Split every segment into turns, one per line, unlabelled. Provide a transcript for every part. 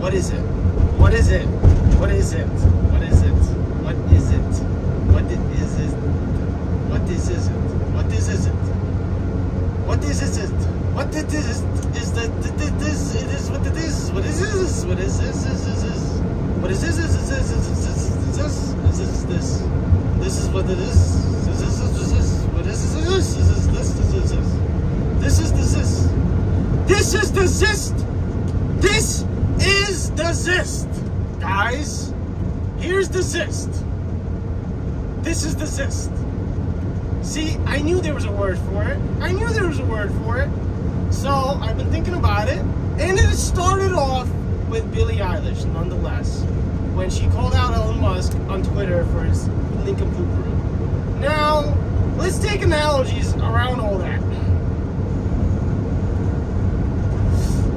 What is it? What is it? What is it? What is it? What is it? What is it? What is it? What is it? What is it? What it is that this it is what it is. What is this? What is this? What is this? This is what it is. This is what is this? This is the zest. This is the zest. This is the zest. Guys, here's the zest. This is the zest. See, I knew there was a word for it. I knew there was a word for it. So I've been thinking about it, and it started off with Billie Eilish, nonetheless, when she called out Elon Musk on Twitter for his nincompoopery. Now, let's take analogies around all that.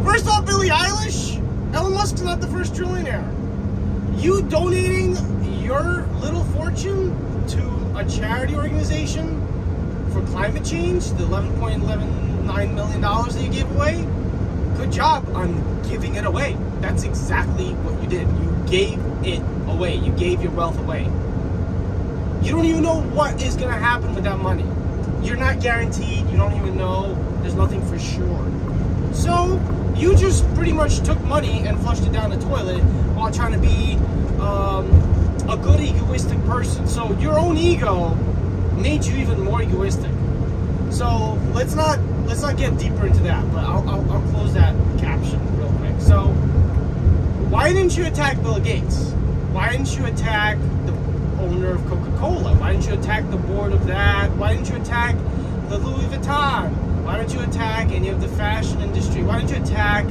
First off, Billie Eilish, Elon Musk's not the first trillionaire. You donating your little fortune to a charity organization for climate change, the $11.9 million that you gave away, good job on giving it away. That's exactly what you did. You gave it away. You gave your wealth away. You don't even know what is going to happen with that money. You're not guaranteed. You don't even know. There's nothing for sure. So you just pretty much took money and flushed it down the toilet while trying to be a good egoistic person. So your own ego made you even more egoistic. So let's not get deeper into that, but I'll close that caption real quick. So why didn't you attack Bill Gates? Why didn't you attack the owner of Coca-Cola? Why didn't you attack the board of that? Why didn't you attack the Louis Vuitton? Why didn't you attack any of the fashion industry? Why didn't you attack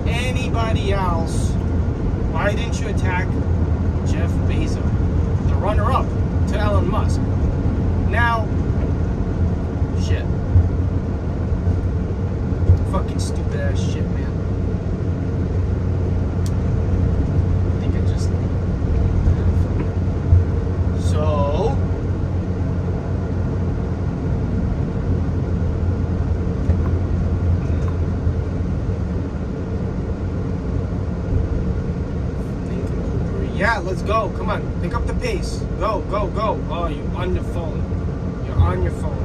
anybody else? Why didn't you attack Jeff Bezos, the runner-up to Elon Musk? Now, shit. Fucking stupid ass shit, man. I think I just... So... Yeah, let's go. Come on. Pick up the pace. Go, go, go. Oh, you're on your phone. You're on your phone.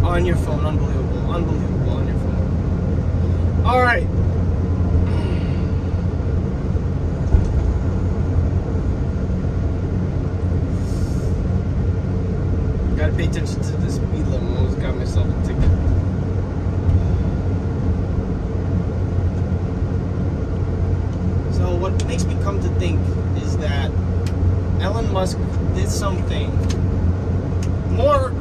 On your phone. Unbelievable. Unbelievable on your phone. All right. Gotta pay attention to the speed limit. I almost got myself a ticket. So what makes me come to think is that Elon Musk did something more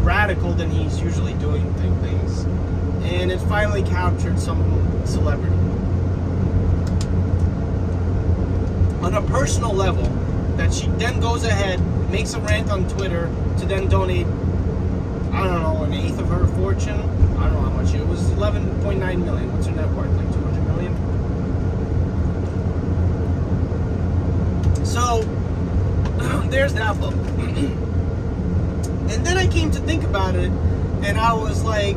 radical than he's usually doing things, and it finally captured some celebrity. On a personal level, that she then goes ahead, makes a rant on Twitter to then donate, I don't know, an eighth of her fortune. I don't know how much it was. 11.9 million. What's her net worth? Like 200 million? So, there's that look. And then I came to think about it, and I was like,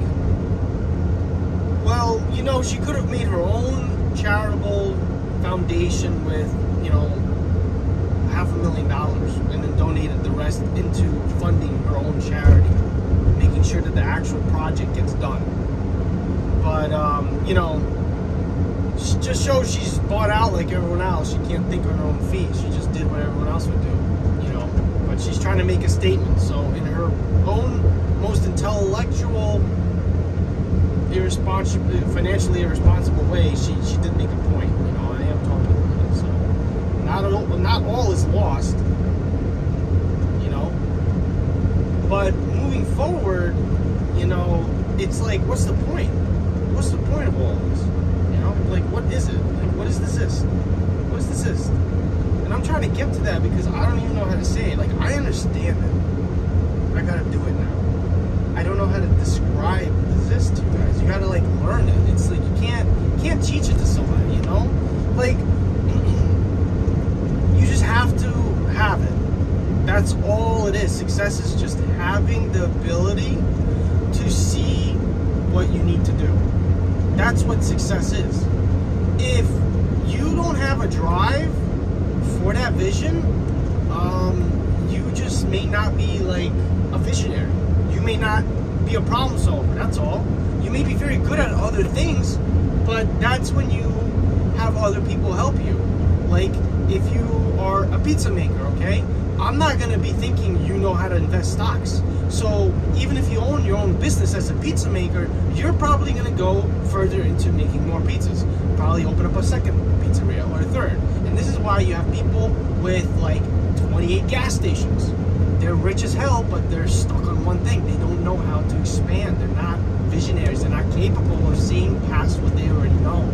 well, you know, she could have made her own charitable foundation with, you know, $500,000 and then donated the rest into funding her own charity, making sure that the actual project gets done. But, you know, she just shows she's bought out like everyone else. She can't think on her own feet. She just did what everyone else would do, you know. But she's trying to make a statement. So in her own most intellectual, financially irresponsible way, she did make a point. You know, I am talking about it. So not all is lost, you know. But moving forward, you know, it's like, what's the point? What's the point of all this? You know, like, what is it? Like, what is this? What is this? And I'm trying to get to that because I don't even know how to say it. Like, I understand it. I gotta do it now. I don't know how to describe this to you guys. You gotta, like, learn it. It's like you can't teach it to somebody, you know? Like, you just have to have it. That's all it is. Success is just having the ability to see what you need to do. That's what success is. if you don't have a drive for that vision, you just may not be like a visionary. You may not be a problem solver, that's all. You may be very good at other things, but that's when you have other people help you. Like, if you are a pizza maker, okay? I'm not gonna be thinking you know how to invest stocks. So even if you own your own business as a pizza maker, you're probably gonna go further into making more pizzas. Probably open up a second pizzeria or a third. And this is why you have people with like 28 gas stations. They're rich as hell, but they're stuck on one thing. They don't know how to expand. They're not visionaries. They're not capable of seeing past what they already know.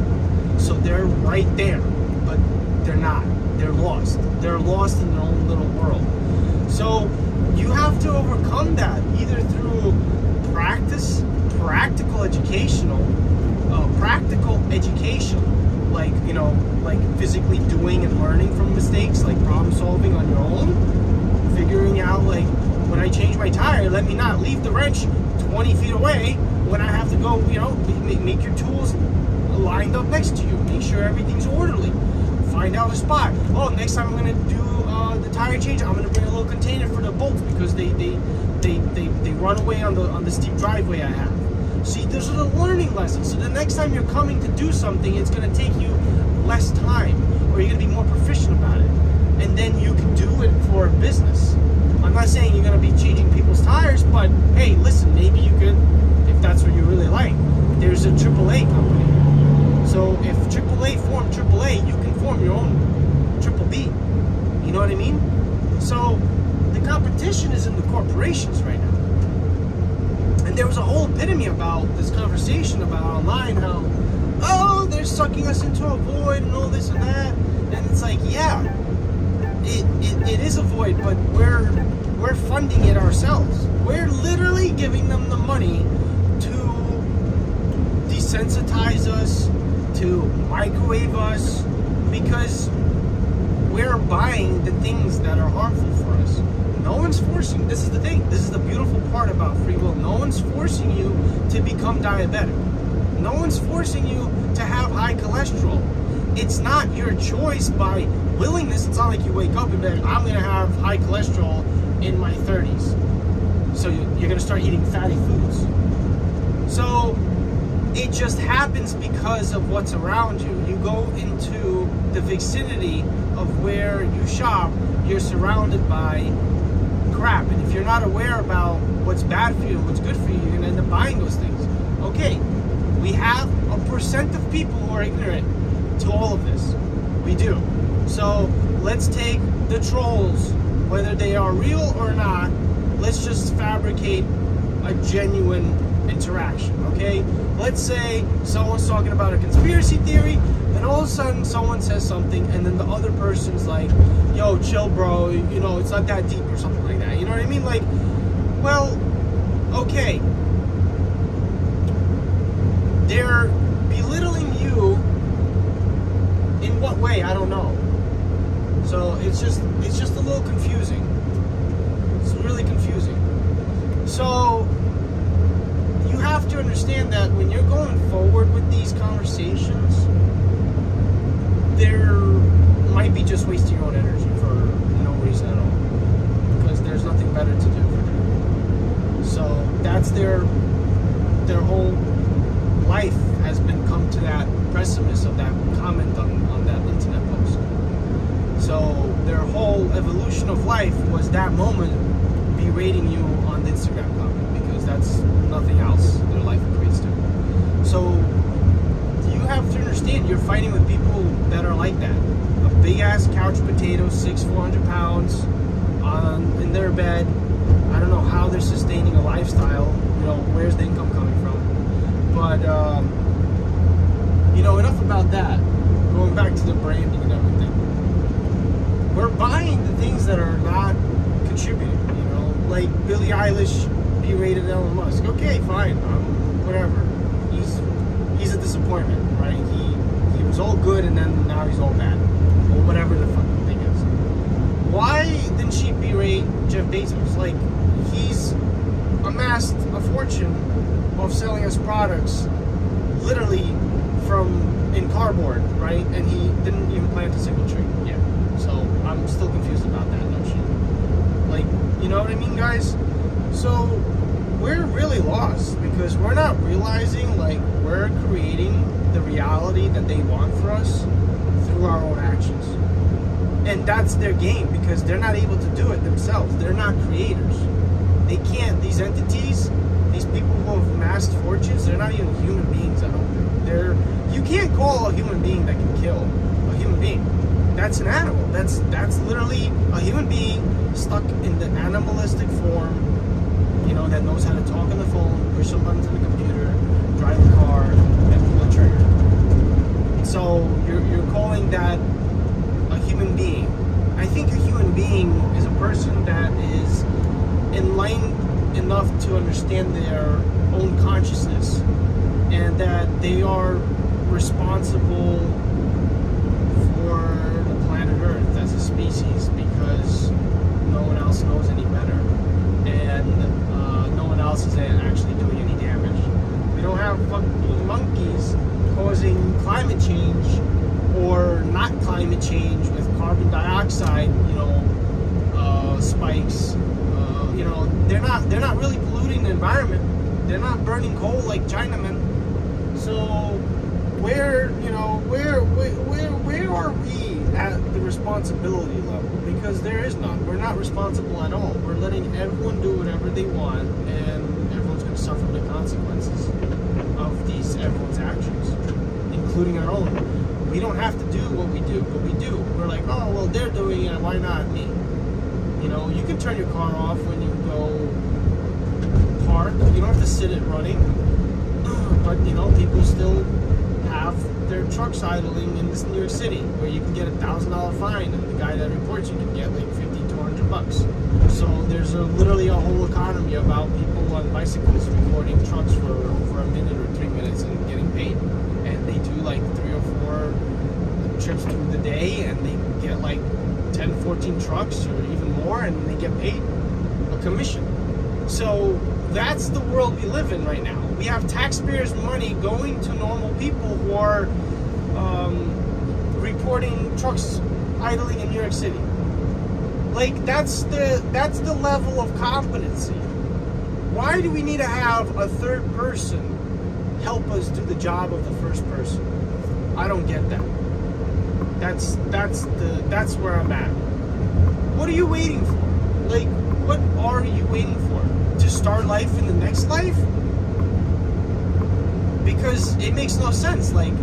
So they're right there, but they're not. They're lost. They're lost in their own little world. So you have to overcome that either through practice, practical education, like, you know, like physically doing and learning from mistakes, like problem solving on your own, figuring out like, when I change my tire, let me not leave the wrench 20 feet away when I have to go, you know, make your tools lined up next to you, make sure everything's orderly, find out a spot. Oh, next time I'm going to do the tire change, I'm going to bring a little container for the bolts because they run away on the steep driveway I have. See, those are the learning lessons. So the next time you're coming to do something, it's going to take you less time, or you're going to be more proficient about it, and then you can do it for a business. I'm not saying you're going to be changing people's tires, but hey, listen, maybe you could, if that's what you really like. There's a AAA company. So if AAA formed AAA, you can form your own Triple B. You know what I mean? So the competition is in the corporations right now. And there was a whole epitome about this conversation about online, how, oh, they're sucking us into a void and all this and that. And it's like, yeah, it is a void, but we're funding it ourselves. We're literally giving them the money to desensitize us, to microwave us, because we're buying the things that are harmful for us. No one's forcing. This is the thing. This is the beautiful part about free will. No one's forcing you to become diabetic. No one's forcing you to have high cholesterol. It's not your choice by willingness. It's not like you wake up and be like, I'm going to have high cholesterol in my 30s. So you're going to start eating fatty foods. So it just happens because of what's around you. You go into the vicinity of where you shop, you're surrounded by crap. And if you're not aware about what's bad for you and what's good for you, you're going to end up buying those things. Okay, we have a percent of people who are ignorant to all of this. We do. So let's take the trolls, whether they are real or not, let's just fabricate a genuine interaction, okay? Let's say someone's talking about a conspiracy theory, and all of a sudden someone says something, and then the other person's like, yo, chill, bro, you know, it's not that deep, or something like that. You know what I mean? Like, well, okay. They're belittling you in what way? I don't know. So it's just a little confusing. It's really confusing. So you have to understand that when you're going forward with these conversations, there might be just wasting your own energy for no reason at all, because there's nothing better to do for them. So that's their whole life has been come to that precipice of that comment on that internet post. So their whole evolution of life was that moment berating you on the Instagram comment, because that's nothing else their life equates to. So you have to understand, you're fighting with people that are like that. A big ass couch potato, 400 pounds, in their bed. I don't know how they're sustaining a lifestyle. You know, where's the income coming from? But you know, enough about that. Going back to the branding and everything. We're buying the things that are not contributing. You know, like Billie Eilish berated Elon Musk. Okay, fine, whatever. He's a disappointment, right? He was all good and then now he's all bad, or whatever the fucking thing is. Why didn't she berate Jeff Bezos? Like, he's amassed a fortune of selling us products literally in cardboard, right? And he didn't even plant a single tree. Yeah. So I'm still confused about that notion. Like, you know what I mean, guys? So we're really lost because we're not realizing like we're creating the reality that they want for us through our own actions. And that's their game because they're not able to do it themselves. They're not creators. They can't. These entities, these people who have amassed fortunes, they're not even human beings, I don't think. You can't call a human being that can kill a human being. That's an animal. That's literally a human being stuck in the animalistic form, you know, that knows how to talk on the phone, push some buttons on the computer, drive a car, and pull a trigger. So you're calling that a human being. I think a human being is a person that is enlightened enough to understand their own consciousness and that they are responsible for the planet Earth as a species because no one else knows any better and no one else is actually doing any damage. We don't have fucking monkeys causing climate change or not climate change with carbon dioxide, you know, spikes. You know, they're not really polluting the environment. They're not burning coal like Chinamen. So where are we at the responsibility level? Because there is none. We're not responsible at all. We're letting everyone do whatever they want, and everyone's going to suffer the consequences of everyone's actions, including our own. We don't have to do what we do, but we do. We're like, oh, well, they're doing it, why not me? You know, you can turn your car off when you go park. You don't have to sit it running. But, you know, people still have their trucks idling in this New York City where you can get $1,000 fine and the guy that reports you can get like $50-200. So there's literally a whole economy about people on bicycles recording trucks for over a minute or 3 minutes and getting paid. And they do like 3 or 4 trips through the day and they get like 10, 14 trucks or even more and they get paid a commission. So that's the world we live in right now. We have taxpayers' money going to normal people who are reporting trucks idling in New York City. Like that's the level of competency. Why do we need to have a third person help us do the job of the first person? I don't get that. That's where I'm at. What are you waiting for? Like, what are you waiting for? To start life in the next life? Because it makes no sense. Like,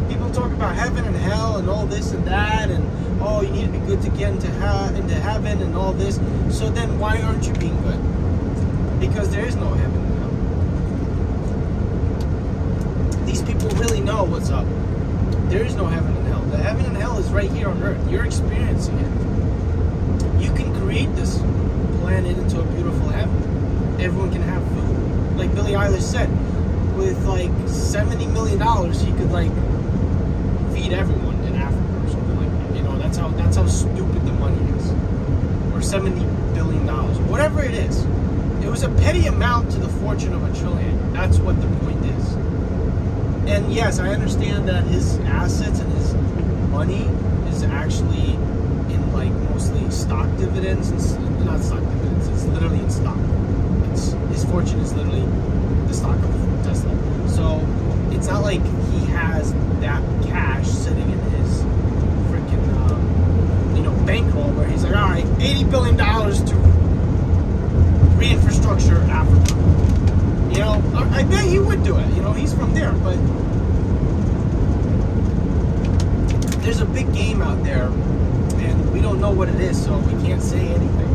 people talk about heaven and hell and all this and that, and oh, you need to be good to get into heaven and all this. So then why aren't you being good? Because there is no heaven and hell. These people really know what's up. There is no heaven and hell. The heaven and hell is right here on Earth. You're experiencing it. You can create this planet into a beautiful heaven. Everyone can have food. Like Billie Eilish said, with like $70 million, he could like feed everyone in Africa or something like that. You know, that's how stupid the money is. Or $70 billion, whatever it is. It was a petty amount to the fortune of a trillion. That's what the point is. And yes, I understand that his assets and his money is actually in like mostly stock dividends, and not stock dividends. It's literally in stock. His fortune is literally the stock of Tesla. So it's not like he has that cash sitting in his freaking bankroll where he's like, all right, $80 billion to re-infrastructure Africa. You know, I bet he would do it. You know, he's from there, but there's a big game out there, and we don't know what it is, so we can't say anything.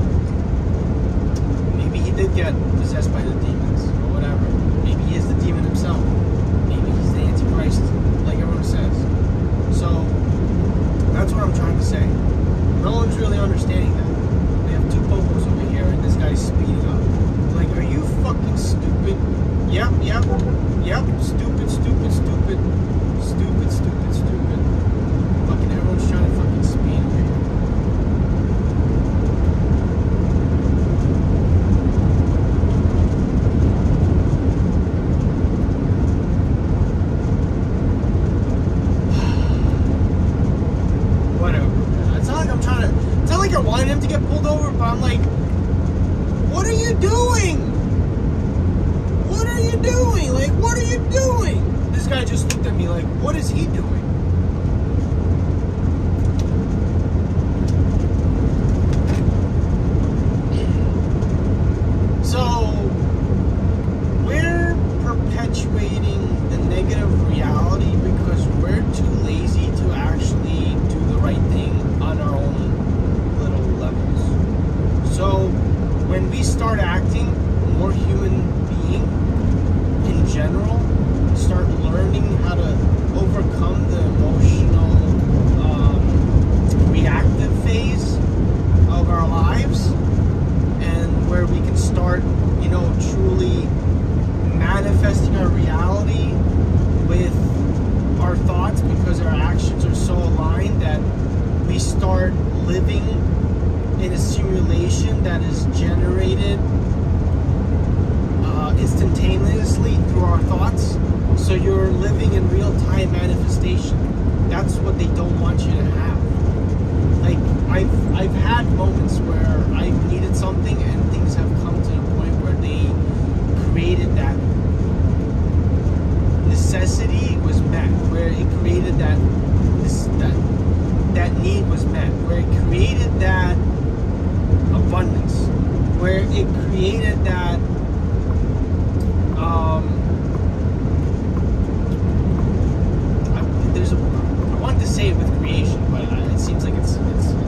Maybe he did get possessed by the demons, or whatever. Maybe he is the demon himself. Maybe he's the Antichrist, like everyone says. So, that's what I'm trying to say. No one's really understanding that. We have 2 popos over here, and this guy's speeding up. Like, are you fucking stupid? Yep. Stupid. Fucking everyone's trying to fucking speed over here. doing? Like, what are you doing? This guy just looked at me like, what is he doing? So, we're perpetuating the negative reality because we're too lazy to actually do the right thing on our own little levels. So, when we start acting more human being in general, start learning how to overcome the emotional reactive phase of our lives, and where we can start, you know, truly manifesting our reality with our thoughts, because our actions are so aligned that we start living in a simulation that is generated instantaneously through our thoughts. So you're living in real-time manifestation. That's what they don't want you to have. Like, I've had moments where I've needed something and things have come to the point where they created that necessity was met, where it created that need was met, where it created that abundance, where it created that I wanted to say it with creation, but it seems like it's losing.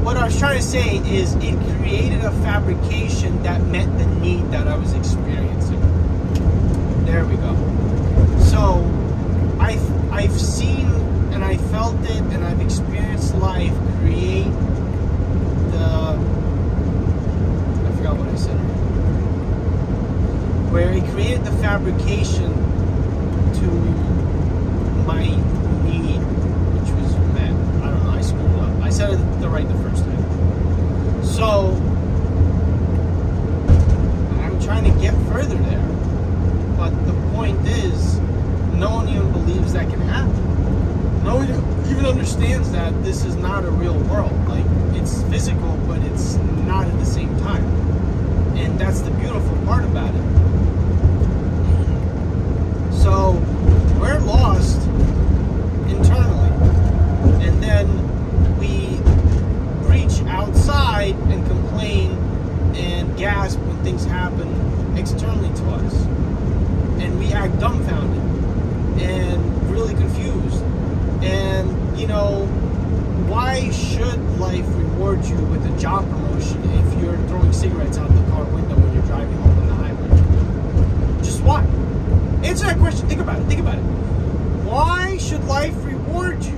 What I was trying to say is it created a fabrication that met the need that I was experiencing. There we go. So I've seen and I felt it and I've experienced life create I forgot what I said, where it created the fabrication to my need, which was met. I don't know, I screwed up. I said it the first time. So I'm trying to get further there, but the point is, no one even believes that can happen. No one even understands that this is not a real world. Like, it's physical, but it's not at the same time. And that's the beautiful part about it. So, we're lost internally. And then we reach outside and complain and gasp when things happen externally to us. And we act dumbfounded and really confused. And, you know, why should life reward you with a job promotion if you're throwing cigarettes out the car window when you're driving home on the highway? Just why? Answer that question. Think about it. Think about it. Why should life reward you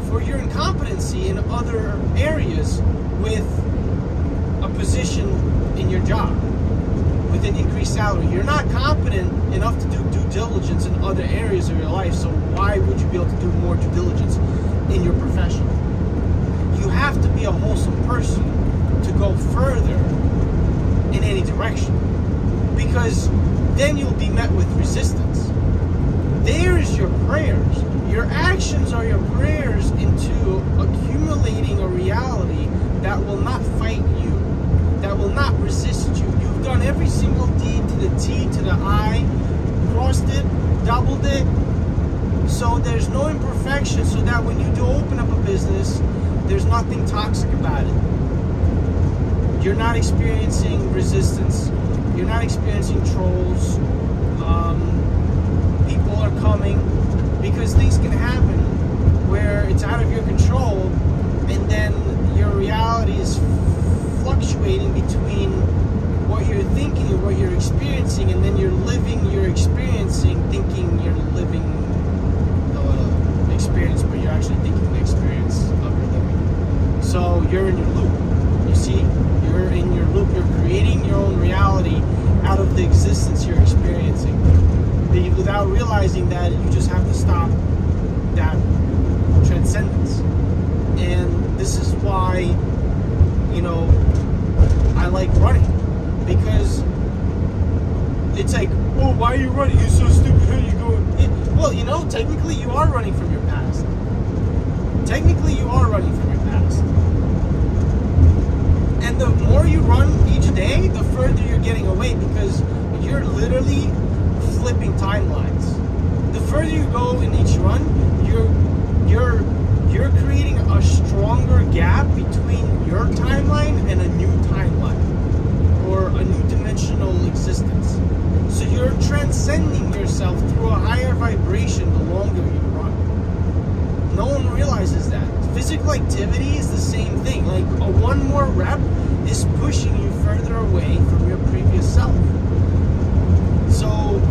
for your incompetency in other areas with a position in your job, with an increased salary? You're not competent enough to do due diligence in other areas of your life, so why would you be able to do more due diligence in your profession? You have to be a wholesome person to go further in any direction, because then you'll be met with resistance. There's your prayers. Your actions are your prayers into accumulating a reality that will not fight you, that will not resist you. You've done every single deed to the T, to the I, crossed it, doubled it, so there's no imperfection, so that when you do open up a business, there's nothing toxic about it. You're not experiencing resistance. You're not experiencing trolls. People are coming, because things can happen where it's out of your control, and then your reality is fluctuating between what you're thinking and what you're experiencing, and then you're living, you're experiencing, thinking you're living the experience, but you're actually thinking the experience of your living. So you're in your loop. You see? You're in your loop. You're creating your own reality out of the existence you're experiencing, without realizing that you just have to stop that transcendence. And this is why, you know, I like running, because it's like, oh, why are you running? You're so stupid. How are you going? Well, you know, technically you are running from your past. Technically you are running from your past. And the more you run each day, the further you're getting away, because you're literally flipping timelines. The further you go in each run, you're creating a stronger gap between your timeline and a new timeline, or a new dimensional existence. So you're transcending yourself through a higher vibration the longer you run. No one realizes that. Physical activity is the same thing. Like one more rep is pushing you further away from your previous self. So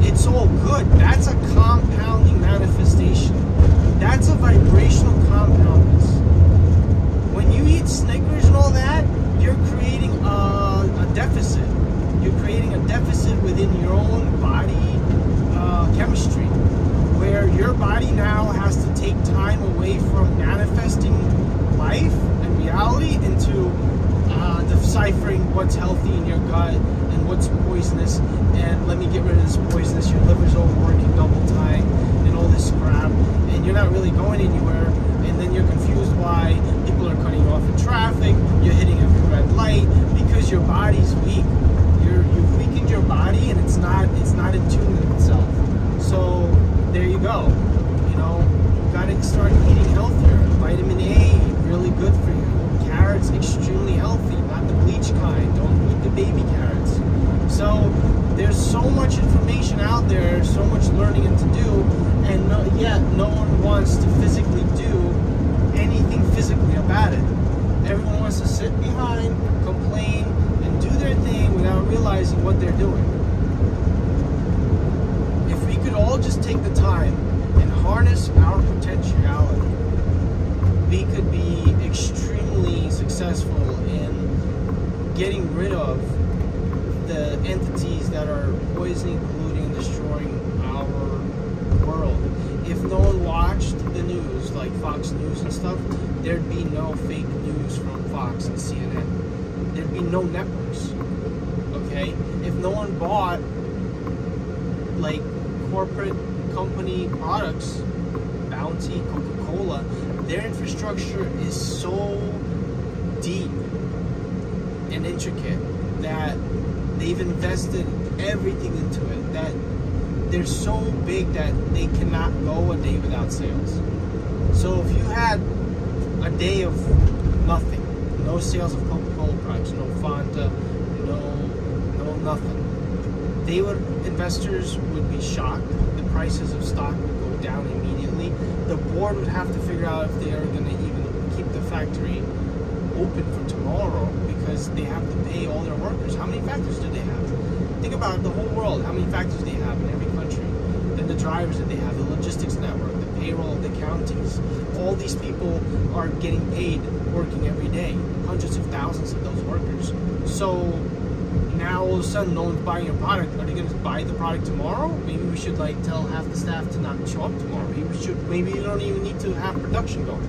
it's all good. That's a compounding manifestation. That's a vibrational compoundness. When you eat Snickers and all that, you're creating a deficit. You're creating a deficit within your own body chemistry, where your body now has to take time away from manifesting life and reality into deciphering what's healthy in your gut and what's poisonous, and let me get rid of this poisonous, your liver's overworking double time and all this crap, and you're not really going anywhere, and then you're confused why people are cutting you off in traffic, you're hitting every red light, because your body's weak. You've weakened your body, and it's not in tune with itself. So there you go. You know, gotta start eating healthier. Vitamin A, really good for you. Carrots, extremely healthy, not the bleach kind. Don't eat the baby carrots. So there's so much information out there, so much learning and to do, and yet no one wants to physically do anything physically about it. Everyone wants to sit behind, complain, and do their thing without realizing what they're doing. If we could all just take the time and harness our potentiality, we could be extremely successful in getting rid of the entities that are poisoning, polluting, and destroying our world. If no one watched the news, like Fox News and stuff, there'd be no fake news from Fox and CNN. There'd be no networks, okay? If no one bought, like, corporate company products, Bounty, Coca-Cola, their infrastructure is so deep and intricate that they've invested everything into it, that they're so big that they cannot go a day without sales. So if you had a day of nothing, no sales of Coca-Cola products, no Fanta, no nothing, investors would be shocked. The prices of stock would go down immediately. The board would have to figure out if they are going to even keep the factory open for tomorrow, because they have to pay all their workers. How many factories do they have? Think about the whole world, how many factories they have in every country. Then the drivers that they have, the logistics network, the payroll, the accountings. All these people are getting paid working every day. Hundreds of thousands of those workers. So now all of a sudden no one's buying your product. Are they going to buy the product tomorrow? Maybe we should tell half the staff to not show up tomorrow. Maybe you don't even need to have production going.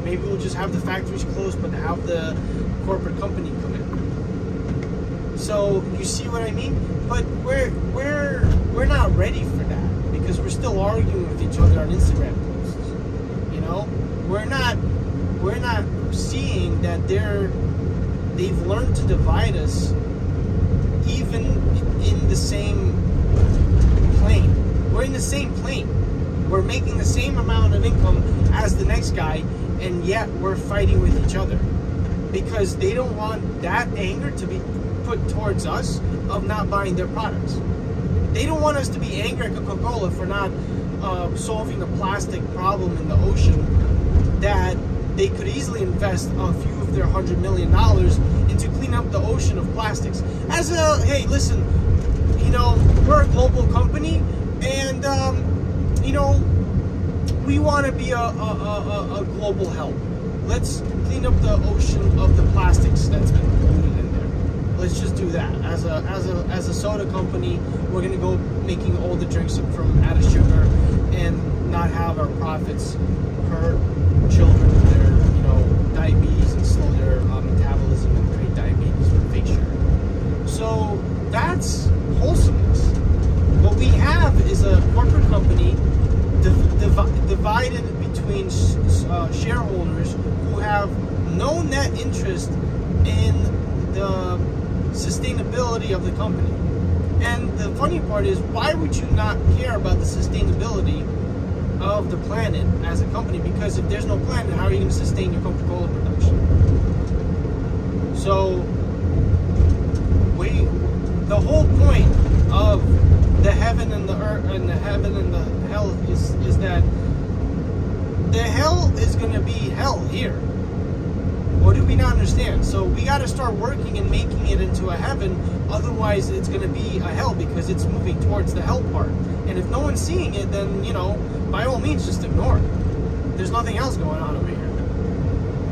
Maybe we'll just have the factories closed, but have the corporate company come in. So you see what I mean? But we're not ready for that, because we're still arguing with each other on Instagram posts. You know, we're not seeing that they've learned to divide us, even in the same plane. We're in the same plane. We're making the same amount of income as the next guy, and yet we're fighting with each other, because they don't want that anger to be put towards us of not buying their products. They don't want us to be angry at Coca-Cola for not solving the plastic problem in the ocean, that they could easily invest a few of their $100 million into clean up the ocean of plastics. Hey, listen, we're a global company, and we want to be a global help. Let's clean up the ocean of the plastics that's been polluted in there. Let's just do that. As a soda company, we're gonna go making all the drinks from added sugar, and not have our profits hurt children with their diabetes and slow their metabolism and create diabetes from fake sugar. So that's wholesomeness. What we have is a corporate company divided between shareholders who have no net interest in the sustainability of the company. And the funny part is, why would you not care about the sustainability of the planet as a company? Because if there's no planet, how are you going to sustain your Coca-Cola production? So, the whole point of the heaven and the earth, and the heaven and the hell is that the hell is going to be hell here. What do we not understand? So we got to start working and making it into a heaven. Otherwise, it's going to be a hell because it's moving towards the hell part. And if no one's seeing it, then, you know, by all means, just ignore it. There's nothing else going on over here.